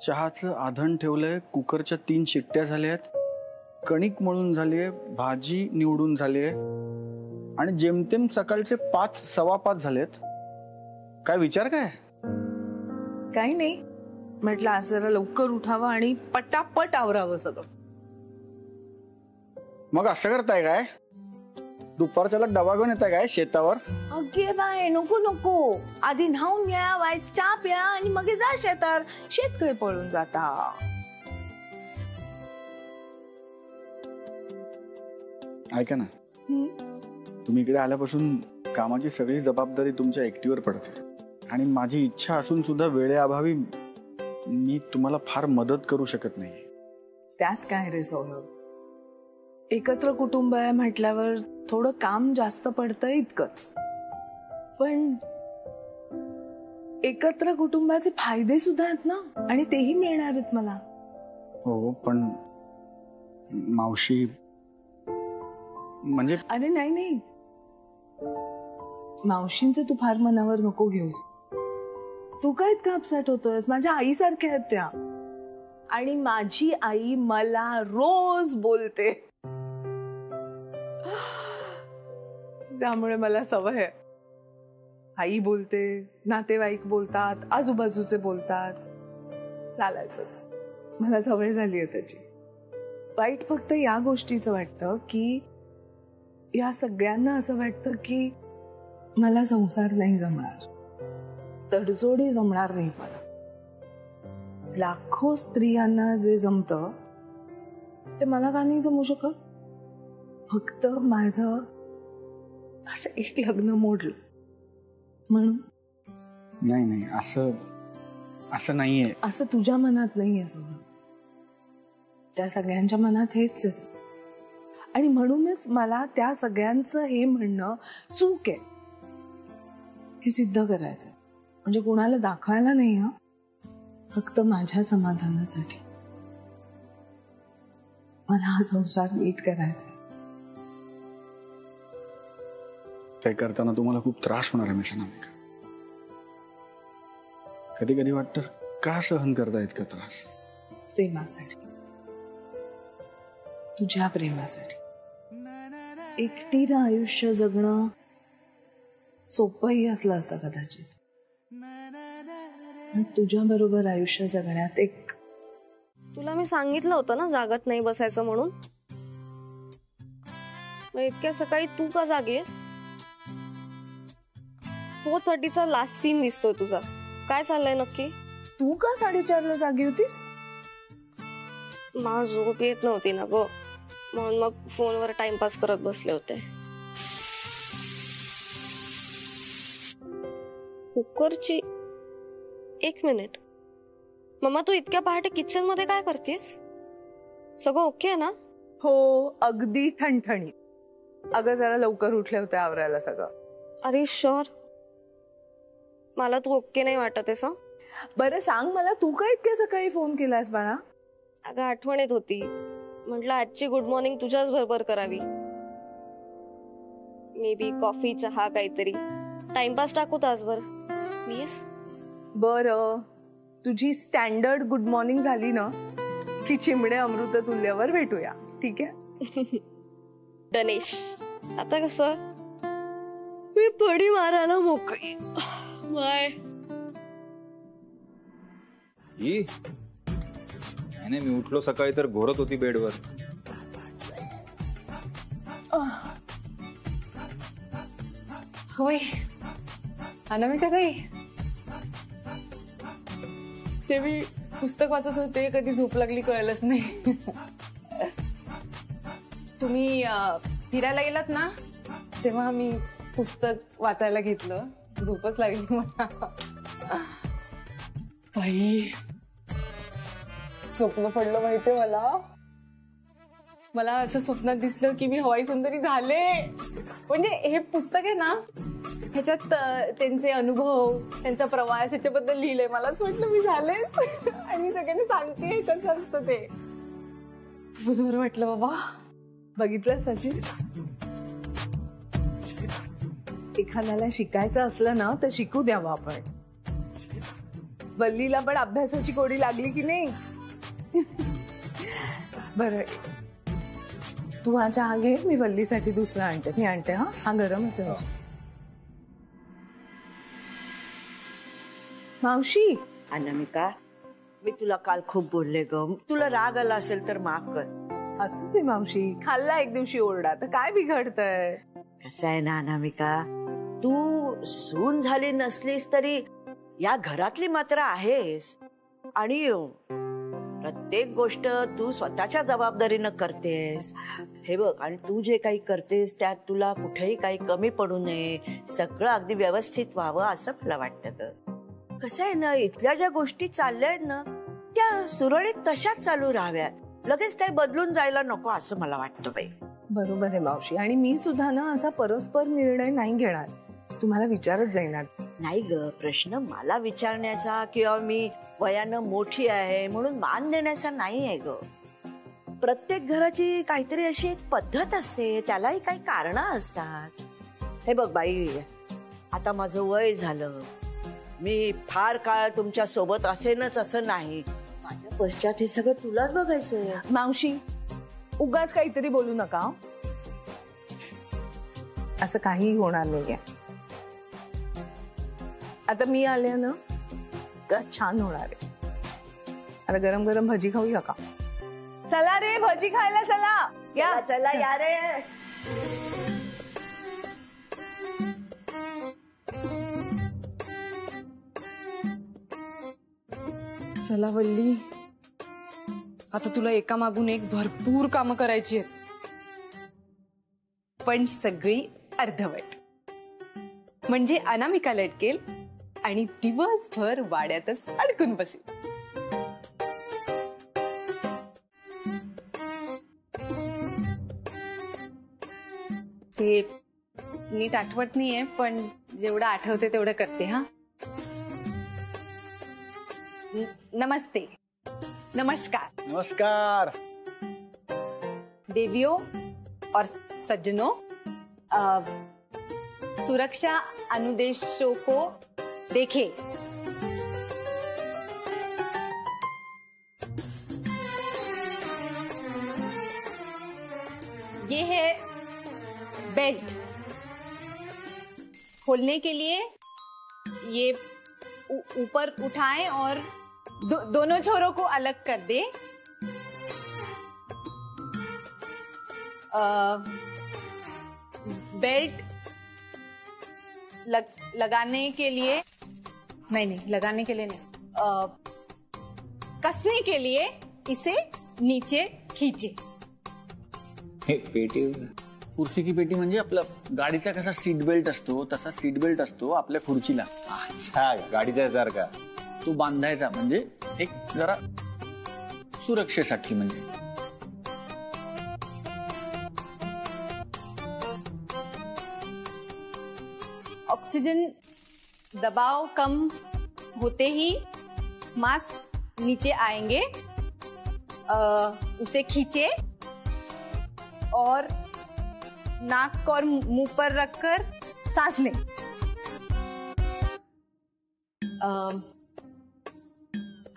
चहाचं आधण ठेवलंय, कुकरच्या 3 शिट्ट्या झाल्यात, कणिक मळून झालीये, भाजी निवडून झालीये आणि जेमतेम सकाळचे 5 सव्वा 5 झालेत. काय विचार काय? काही नाही, म्हटलं आज जरा लवकर उठावं आणि पटापट आवरावं सगळं. मग असं करताय काय? दुपारच्याला डबा घेऊन येताय काय शेतावर? अगे बाय, नको नको, आधी न्हाऊन घ्या, वाईच चहा प्या आणि मग जा शेतात. शेतकरी पळून जाता. ऐका ना, तुम्ही इकडे आल्यापासून कामाची सगळी जबाबदारी तुमच्या एकटीवर पडते आणि माझी इच्छा असून सुद्धा वेळेअभावी मी तुम्हाला फार मदत करू शकत नाही. त्यात काय रे सौरभ, एकत्र कुटुंब आहे म्हटल्यावर थोडं काम जास्त पडतं इतकंच. पण एकत्र कुटुंबाचे फायदे सुद्धा आहेत ना, आणि तेही मिळणार आहेत मला. हो, पण मावशी म्हणजे अरे नाही नाही, मावशींचं तू फार मनावर नको घेऊस. तू काय इतका अपसेट होतोयस? माझ्या आईसारख्या आहेत त्या, आणि माझी आई मला रोज बोलते, त्यामुळे मला सवय आहे. आई बोलते, नातेवाईक बोलतात, आजूबाजूचे बोलतात, चालायचंच. मला सवय झाली आहे त्याची. वाईट फक्त या गोष्टीचं वाटतं की या सगळ्यांना असं वाटतं की मला संसार नाही जमणार, तडजोडी जमणार नाही. मला लाखो स्त्रियांना जे जमतं ते मला का नाही जमू शकत? फक्त माझं असं एक लग्न मोडलं म्हणून. नाही नाही, असं नाहीये. असं तुझ्या मनात नाहीये सगळं, त्या सगळ्यांच्या मनात हेच आहे. आणि म्हणूनच मला त्या सगळ्यांचं हे म्हणणं चूक आहे हे सिद्ध करायचं. म्हणजे कुणाला दाखवायला नाही, हा फक्त माझ्या समाधानासाठी. मला हा संसार नीट करायचा. ते करताना तुम्हाला खूप त्रास होणार आहे मिशनामिका. कधी कधी वाटतं का सहन करता इतका त्रास? प्रेमासाठी, तुझ्या प्रेमासाठी. एकटीनं आयुष्य जगणं सोपंही असलं असतं कदाचित, पण तुझ्या बरोबर आयुष्य जगण्यात एक. तुला मी सांगितलं होतं ना जागत नाही बसायचं म्हणून. मग इतक्या सकाळी तू का जागेस? 4:30चा लास्ट सीन दिसतोय तुझा. काय चाललंय नक्की? तू का 4:30ला जागी होतीस? मला झोप येत नव्हती ना ग, म्हणून मग फोनवर टाइमपास करत बसले होते. कुकरची 1 मिनिट. मम्मा, तू इतक्या पहाटे किचन मध्ये काय करतेस? सगळं ओके आहे ना? हो, अगदी ठणठणीत. अगं जरा लवकर उठले होते आवरायला सगळं. अरे शुअर? मला तू ओके नाही वाटत आहेस? बरं सांग मला, तू काय इतक्या सकाळी फोन केलास बाळा? अगं आठवण येत होती, म्हटलं आजची गुड मॉर्निंग तुझ्याच बरोबर करावी. मे बी कॉफी, चहा, काहीतरी टाइमपास टाकू तासभर प्लीज. बरं, तुझी स्टँडर्ड गुड मॉर्निंग झाली ना की चिमणे अमृत तुल्ल्यावर भेटूया, ठीक आहे? गणेश, आता कसं मी पडी मारायला मोकळी. बाय. नाही, मी उठलो सकाळी तर घोरत होती बेडवर. होय, अनामिका ताई, ते मी पुस्तक वाचत होते, कधी झोप लागली कळलंच नाही. तुम्ही फिरायला गेलात ना, तेव्हा मी पुस्तक वाचायला घेतलं, झोपच लागली मला. बाई, स्वप्न पडलं माहितीये मला. मला असं स्वप्नात दिसलं की मी हवाई सुंदरी झाले. म्हणजे हे पुस्तक आहे ना, ह्याच्यात त्यांचे अनुभव, त्यांचा प्रवास ह्याच्याबद्दल लिहिलंय. मलाच वाटलं मी झाले आणि मी सगळ्यांनी सांगते कसं असतं ते. खूपच बरं वाटलं बाबा. बघितलं सचिन, एखाद्याला शिकायचं असलं ना तर शिकू द्यावं आपण. वल्लीला पण अभ्यासाची कोडी लागली की नाही? बरं, तू हा चहा घे, मी वल्लीसाठी दुसरा आणते. मी आणते. हा गरमच आहे. मावशी. अनामिका, मी तुला काल खूप बोलले ग. तुला राग आला असेल तर माफ कर. असू दे मावशी, खाल्ला एक दिवशी ओरडा तर काय बिघडतंय? कसं आहे ना अनामिका, तू सून झाली नसलीस तरी या घरातली मात्र आहेस आणि प्रत्येक गोष्ट तू स्वतःच्या जबाबदारीनं करतेस. हे बघ, आणि तू जे काही करतेस त्यात तुला कुठेही काही कमी पडू नये, सगळं अगदी व्यवस्थित व्हावं असं मला वाटतं ग. कसं आहे ना, इथल्या ज्या गोष्टी चालल्या आहेत ना त्या सुरळीत तशाच चालू राहाव्यात, लगेच काही बदलून जायला नको असं मला वाटतं बाई. बरोबर आहे मावशी, आणि मी सुद्धा ना असा परस्पर निर्णय नाही घेणार. तुम्हाला विचारत जाईनात. नाही ग, प्रश्न मला विचारण्याचा किंवा मी वयानं मोठी आहे म्हणून मान देण्याचा नाही आहे ग. प्रत्येक घराची काहीतरी अशी एक पद्धत असते, त्यालाही काही कारणं असतात. हे बघ बाई, आता माझं वय झालं, मी फार काळ तुमच्या सोबत असेनच असं नाही. माझ्या पश्चात हे सगळं तुलाच बघायचंय. मावशी, उगाच काहीतरी बोलू नका. असं काही होणार नाहीये. आता मी आले ना का छान होणार आहे. आता गरम गरम भजी खाऊया का? चला रे, भजी खायला चला. या चला या रे. चला वल्ली, आता तुला एका मागून एक भरपूर कामं करायची आहेत, पण सगळी अर्धवट. म्हणजे अनामिका लटकेल आणि दिवसभर वाड्यातच अडकून बसेल. ते नीट आठवत नाहीये, पण जेवढं आठवते तेवढं करते. हा, नमस्ते, नमस्कार, नमस्कार देवियों और सज्जनों. सुरक्षा अनुदेशों को देखें. ये है बेल्ट. खोलने के लिए ये ऊपर उठाएं और दोनों छोरों को अलग कर दे. बेल्ट लगाने के लिए नहीं, लगाने के लिए नहीं, कसने के लिए इसे नीचे खींचे. पेटी कुर्सी की पेटी म्हणजे आपला गाडीचा कसा सीट बेल्ट असतो तसा सीट बेल्ट असतो आपल्या खुर्चीला. अच्छा, गाडीच्या सारखा तो बांधायचा, म्हणजे एक जरा सुरक्षेसाठी. म्हणजे ऑक्सीजन दबाव कम होते ही मास्क नीचे आएंगे. उसे खींचे और नाक और मुंह पर रखकर सांस लें.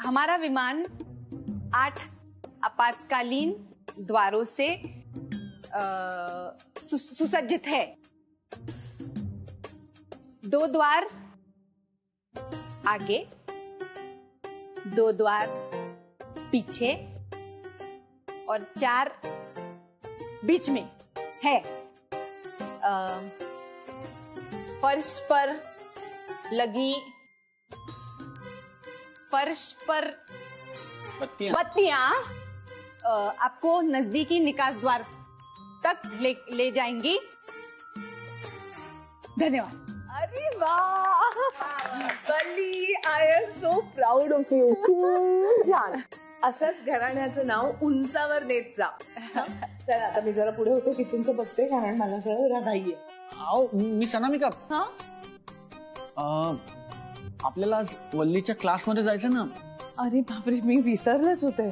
हमारा विमान 8 आपातकालीन द्वारों से सुसज्जित है. 2 द्वार आगे, 2 द्वार पीछे और 4 बीच में है. फर्श पर बत्तियां आपको नजदीकी निकास द्वार तक ले जाएंगी. धन्यवाद. अरे वाह वल्ली, I am so proud of you. छान. असंच घराण्याचं नाव उंचावर देत जा. चला, आता मी जरा पुढे होते किचनचं बघते, कारण मला जरा घाई आहे. मिस अनामिका, हा, आपल्याला आज वल्लीच्या क्लासमध्ये जायचं ना. अरे बापरे, मी विसरलेच होते.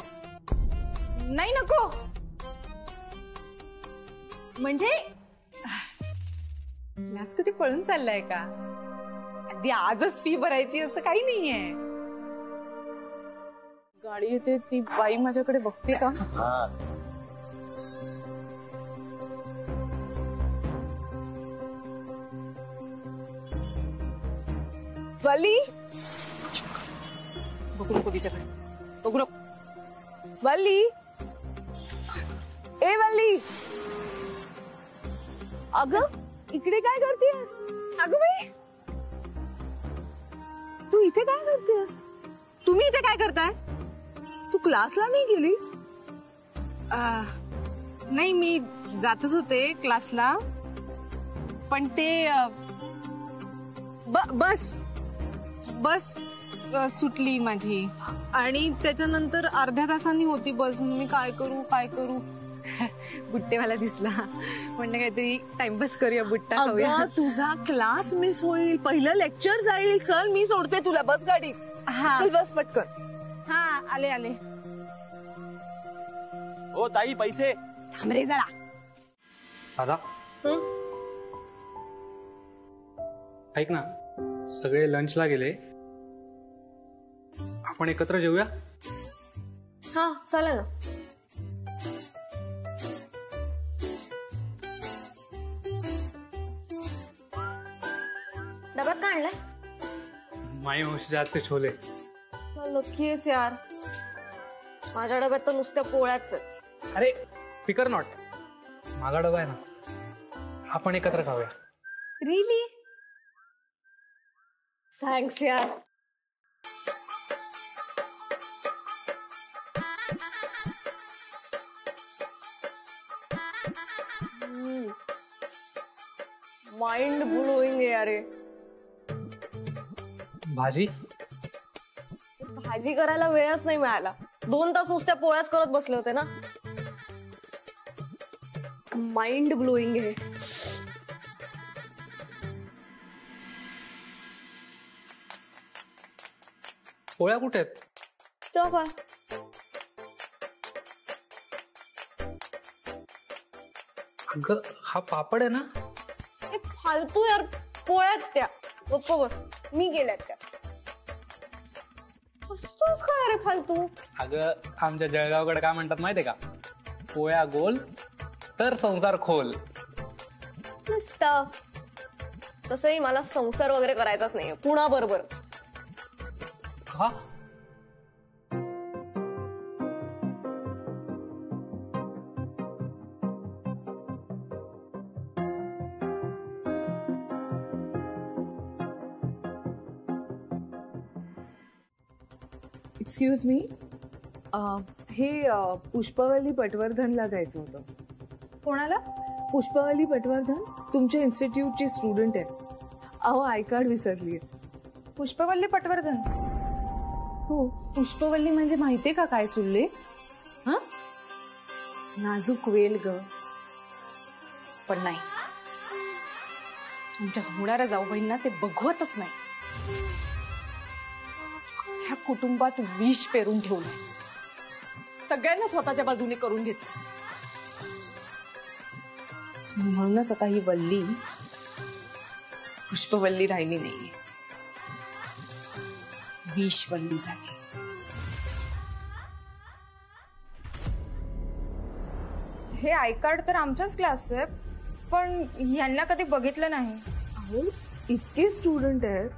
नाही, नको. म्हणजे क्लास कुठे पळून चाललाय का? अगदी आजच फी भरायची असं काही नाहीये. गाडी येते, ती बाई माझ्याकडे बघते का? हा वाली, बघू नको तिच्याकडे, बघू नको. वाली, ए वाली, अगं इकडे काय करतेस? अगं बाई, तू इथे काय करतेस? तुम्ही इथे काय करताय? तू क्लासला नाही गेलीस? नाही, मी जातच होते क्लासला, पण ते बस सुटली माझी आणि त्याच्यानंतर अर्ध्या तासांनी होती बस. मी काय करू बुट्टे मला दिसला, म्हणलं काहीतरी टाइमपास करूया, बुट्टा खाऊया. अगं, तुझा क्लास मिस होईल, पहिलं लेक्चर जाईल. चल, मी सोडते तुला, बस गाडी. हा चल, बस पटकन. हा, आले. हो ताई, पैसे. थांब रे जरा. दादा ऐक ना, सगळे लंचला गेले, आपण एकत्र जेऊया. हा चालेल ना. डब्यात काय आणलाय? माई मावशीच्या हातचे छोले. लकी आहेस यार, माझ्या डब्यात तर नुसत्या पोळ्याच आहेत. अरे फिकर नॉट, माझा डबा आहे ना, आपण एकत्र खाऊया. रिली? थँक्स यार. माइंड ब्लोइंग आहे यार. भाजी भाजी करायला वेळच नाही मिळाला. 2 तास नुसत्या पोळ्याच करत बसले होते ना. माइंड ब्लोइंग आहे. पोळ्या कुठे आहेत? तो काय अगं, हा पापड आहे ना. हे फालतू यार, पोळ्यात त्या. गप्प बस, मी गेल्यात त्या. असतोच काय रे फालतू. अगं, आमच्या जळगावकडे काय म्हणतात माहितीये का? पोळ्या गोल तर संसार खोल. नुसतं तसंही मला संसार वगैरे करायचाच नाहीये, कुणाबरोबर. हा, एक्सक्यूज मी, हे पुष्पवल्ली पटवर्धनला द्यायचं होतं. कोणाला? पुष्पवल्ली पटवर्धन तुमच्या इन्स्टिट्यूटची स्टुडंट आहे. अहो, आय कार्ड विसरली. पुष्पवल्ली पटवर्धन? हो. पुष्पवल्ली म्हणजे माहितीये का काय सुल्ले? हा, नाजूक वेल ग. पण नाही, आमच्या होणाऱ्या जाऊबाईंना ते बघवतच नाही. ह्या कुटुंबात विष पेरून ठेवलंय, सगळ्यांना स्वतःच्या बाजूने करून घेतलं. म्हणूनच आता ही वल्ली पुष्पवल्ली राहिली नाहीये, विषवल्ली झाली. हे आय कार्ड तर आमच्याच क्लासचं आहे, पण यांना कधी बघितलं नाही. अहो, इतके स्टुडंट आहेत,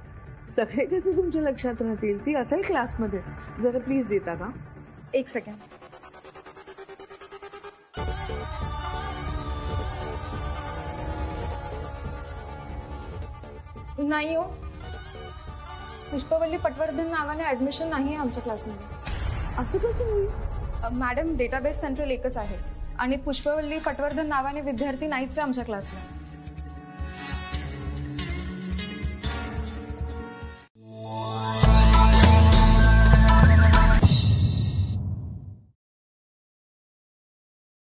सगळे कसे तुमच्या लक्षात राहतील? ती असेल क्लासमध्ये. जरा प्लीज देता का? एक सेकंड. नाही हो, पुष्पवल्ली पटवर्धन नावाने ऍडमिशन नाही आहे आमच्या क्लासमध्ये. असं कसं होईल? मॅडम, डेटाबेस सेंट्रल एकच आहे आणि पुष्पवल्ली पटवर्धन नावाने विद्यार्थी नाहीच आहे आमच्या क्लासला.